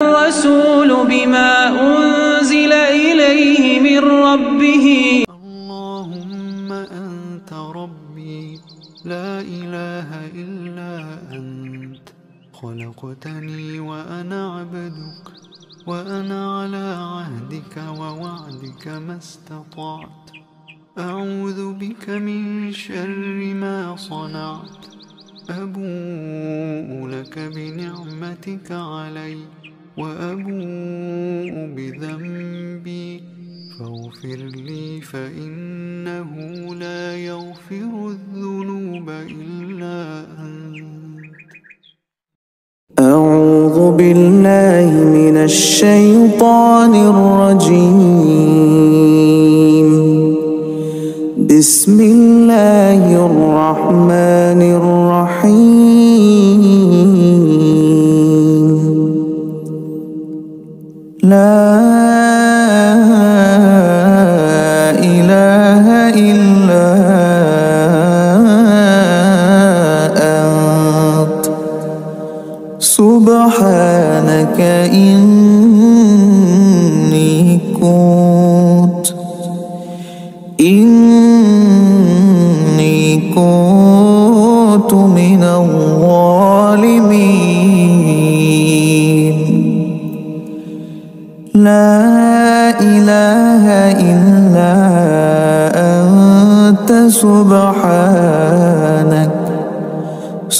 الرسول بما أنزل إليه من ربه. اللهم أنت ربي لا إله إلا أنت، خلقتني وأنا عبدك، وأنا على عهدك ووعدك ما استطعت، أعوذ بك من شر ما صنعت، أبوء لك بنعمتك علي وأبوء بذنبي فاغفر لي فإنه لا يغفر الذنوب إلا أنت. أعوذ بالله من الشيطان الرجيم. بسم الله الرحمن الرحيم. لا إله إلا أنت سبحانك إني كنت من الظالمين. لا إله إلا أنت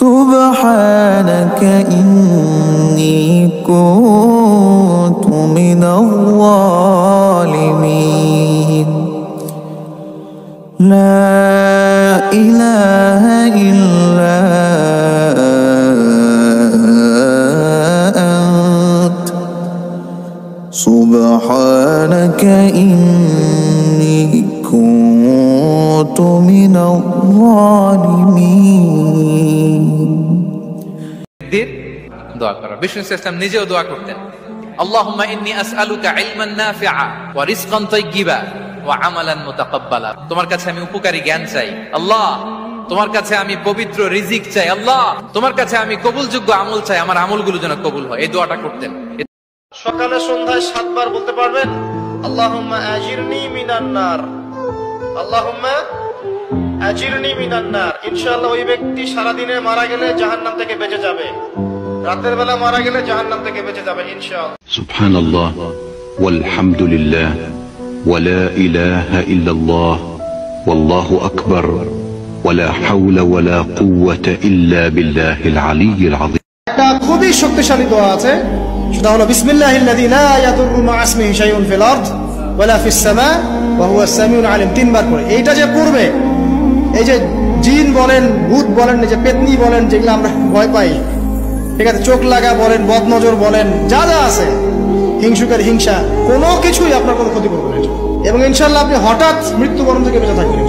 سبحانك إني كنت من الظالمين. لا إله إلا أنت سبحانك إني كنت من الظالمين. দোয়া করা। বিষ্ণু ইসলাম নিজেও দোয়া করতেন, আল্লাহুম্মা ইন্নী আসআলুকা ইলমান নাফিআ ওয়া রিজকান তাইয়্যিবা ওয়া আমালান মুতাকাব্বালা। তোমার কাছে আমি উপকারী জ্ঞান চাই আল্লাহ, তোমার কাছে আমি পবিত্র রিজিক চাই আল্লাহ, তোমার কাছে আমি কবুলযোগ্য আমল চাই, আমার আমলগুলো যেন কবুল হয়। এই দোয়াটা করতেন। সকালে সন্ধ্যায় 7 বার বলতে পারবেন, আল্লাহুম্মা আজিরনি মিনান নার, আল্লাহুম্মা আজিরনি মিনান নার। ইনশাআল্লাহ ওই ব্যক্তি সারা দিনে মারা গেলে জাহান্নাম থেকে বেঁচে যাবে, রাতের বেলা মারা গেলে জাহান্নাম থেকে বেঁচে যাবে ইনশাআল্লাহ। সুবহানাল্লাহ ওয়ালহামদুলিল্লাহ ওয়া লা ইলাহা ইল্লাল্লাহ ওয়াল্লাহু আকবার ওয়া লা হাওলা ওয়া লা কুওয়াতা ইল্লা বিল্লাহিল আলিয়্যিল আযীম। একটা খুবই শক্তিশালী দোয়া আছে, সেটা হলো বিসমিল্লাহিল্লাযী লা ইয়াদুররু মা ইসমিহি শাইউন ফিল আরদ ওয়া লা ফিস সামা ওয়া হুয়াস সামিউল আলিম। 3 বার করে এইটা যে পড়বে, এই যে জিন বলেন, ভূত বলেন, যে পেতনি বলেন, যেগুলো আমরা ভয় পাই, ঠিক আছে, চোখ লাগা বলেন, বদনজর বলেন, যা যা আছে, হিংসুকের হিংসা, কোনো কিছুই আপনার কোনো ক্ষতি করবে না। এবং ইনশাআল্লাহ আপনি হঠাৎ মৃত্যুবরণ থেকে বেঁচে থাকবেন।